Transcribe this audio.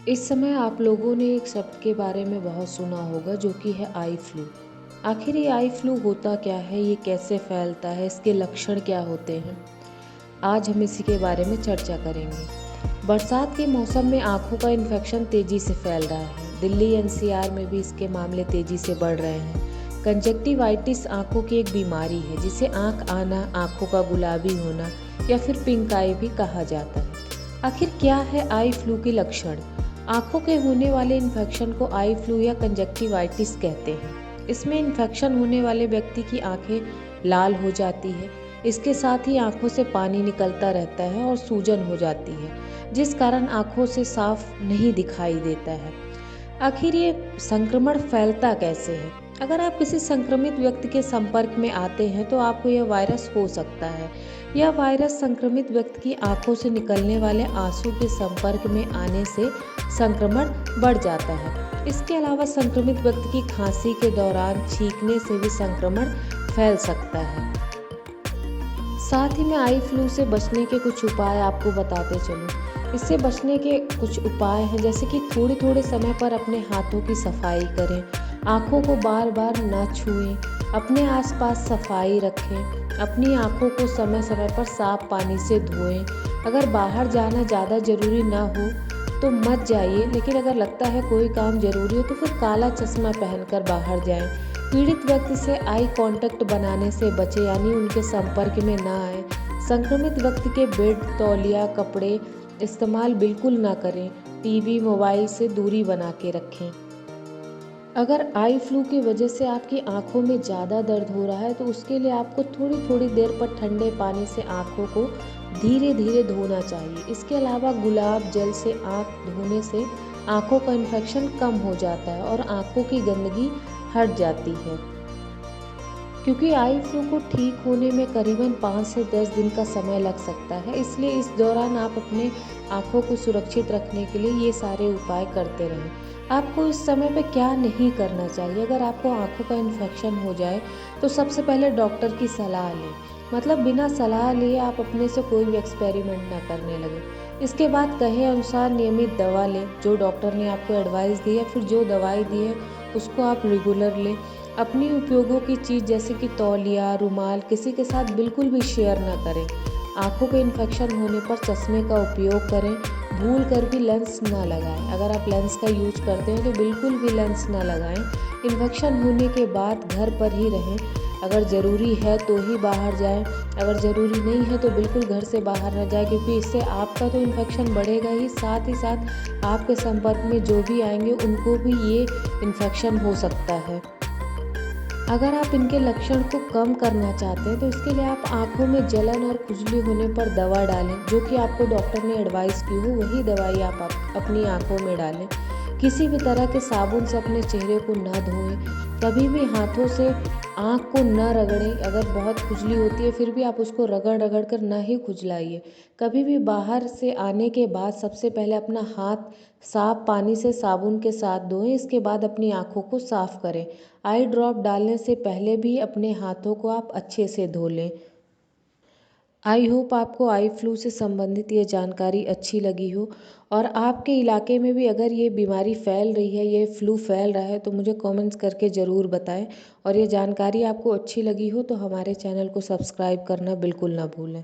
इस समय आप लोगों ने एक शब्द के बारे में बहुत सुना होगा जो कि है आई फ्लू। आखिर ये आई फ्लू होता क्या है, ये कैसे फैलता है, इसके लक्षण क्या होते हैं? आज हम इसी के बारे में चर्चा करेंगे। बरसात के मौसम में आंखों का इन्फेक्शन तेजी से फैल रहा है। दिल्ली एनसीआर में भी इसके मामले तेजी से बढ़ रहे हैं। कंजक्टिवाइटिस आंखों की एक बीमारी है जिसे आंख आना, आंखों का गुलाबी होना या फिर पिंक आई भी कहा जाता है। आखिर क्या है आई फ्लू के लक्षण? आंखों के होने वाले इन्फेक्शन को आई फ्लू या कंजक्टिवाइटिस कहते हैं। इसमें इन्फेक्शन होने वाले व्यक्ति की आंखें लाल हो जाती है। इसके साथ ही आंखों से पानी निकलता रहता है और सूजन हो जाती है, जिस कारण आंखों से साफ नहीं दिखाई देता है। आखिर ये संक्रमण फैलता कैसे है? अगर आप किसी संक्रमित व्यक्ति के संपर्क में आते हैं तो आपको यह वायरस हो सकता है। यह वायरस संक्रमित व्यक्ति की आंखों से निकलने वाले आंसू के संपर्क में आने से संक्रमण बढ़ जाता है। इसके अलावा संक्रमित व्यक्ति की खांसी के दौरान छींकने से भी संक्रमण फैल सकता है। साथ ही मैं आई फ्लू से बचने के कुछ उपाय आपको बताते चलूँ। इससे बचने के कुछ उपाय हैं, जैसे कि थोड़े थोड़े समय पर अपने हाथों की सफाई करें, आँखों को बार बार न छुएं, अपने आसपास सफाई रखें, अपनी आँखों को समय समय पर साफ पानी से धोएं। अगर बाहर जाना ज़्यादा ज़रूरी ना हो तो मत जाइए, लेकिन अगर लगता है कोई काम ज़रूरी हो तो फिर काला चश्मा पहनकर बाहर जाएं। पीड़ित व्यक्ति से आई कांटेक्ट बनाने से बचें, यानी उनके संपर्क में ना आए। संक्रमित व्यक्ति के बेड, तौलिया, कपड़े इस्तेमाल बिल्कुल ना करें। टीवी, मोबाइल से दूरी बना के रखें। अगर आई फ्लू की वजह से आपकी आंखों में ज़्यादा दर्द हो रहा है तो उसके लिए आपको थोड़ी थोड़ी देर पर ठंडे पानी से आंखों को धीरे धीरे धोना चाहिए। इसके अलावा गुलाब जल से आंख धोने से आंखों का इन्फेक्शन कम हो जाता है और आंखों की गंदगी हट जाती है। क्योंकि आई फ्लू को ठीक होने में करीबन 5 से 10 दिन का समय लग सकता है, इसलिए इस दौरान आप अपने आँखों को सुरक्षित रखने के लिए ये सारे उपाय करते रहें। आपको इस समय पे क्या नहीं करना चाहिए? अगर आपको आँखों का इन्फेक्शन हो जाए तो सबसे पहले डॉक्टर की सलाह लें। मतलब बिना सलाह लिए आप अपने से कोई भी एक्सपेरिमेंट ना करने लगें। इसके बाद कहे अनुसार नियमित दवा लें, जो डॉक्टर ने आपको एडवाइस दी है, फिर जो दवाई दी है उसको आप रेगुलर लें। अपनी उपयोगों की चीज़ जैसे कि तौलिया, रुमाल किसी के साथ बिल्कुल भी शेयर ना करें। आँखों के इन्फेक्शन होने पर चश्मे का उपयोग करें। भूल कर भी लेंस ना लगाएं। अगर आप लेंस का यूज करते हैं तो बिल्कुल भी लेंस ना लगाएं। इन्फेक्शन होने के बाद घर पर ही रहें। अगर ज़रूरी है तो ही बाहर जाएं, अगर ज़रूरी नहीं है तो बिल्कुल घर से बाहर ना जाएं, क्योंकि इससे आपका तो इन्फेक्शन बढ़ेगा ही, साथ ही साथ आपके संपर्क में जो भी आएंगे उनको भी ये इन्फेक्शन हो सकता है। अगर आप इनके लक्षण को कम करना चाहते हैं तो इसके लिए आप आँखों में जलन और खुजली होने पर दवा डालें, जो कि आपको डॉक्टर ने एडवाइस की हो वही दवाई आप अपनी आँखों में डालें। किसी भी तरह के साबुन से अपने चेहरे को न धोएं। कभी भी हाथों से आँख को न रगड़ें। अगर बहुत खुजली होती है फिर भी आप उसको रगड़ रगड़ कर ना ही खुजलाइए। कभी भी बाहर से आने के बाद सबसे पहले अपना हाथ साफ पानी से साबुन के साथ धोएं। इसके बाद अपनी आँखों को साफ करें। आई ड्रॉप डालने से पहले भी अपने हाथों को आप अच्छे से धो लें। आई होप आपको आई फ्लू से संबंधित ये जानकारी अच्छी लगी हो, और आपके इलाके में भी अगर ये बीमारी फैल रही है, ये फ्लू फैल रहा है तो मुझे कमेंट्स करके ज़रूर बताएं। और ये जानकारी आपको अच्छी लगी हो तो हमारे चैनल को सब्सक्राइब करना बिल्कुल ना भूलें।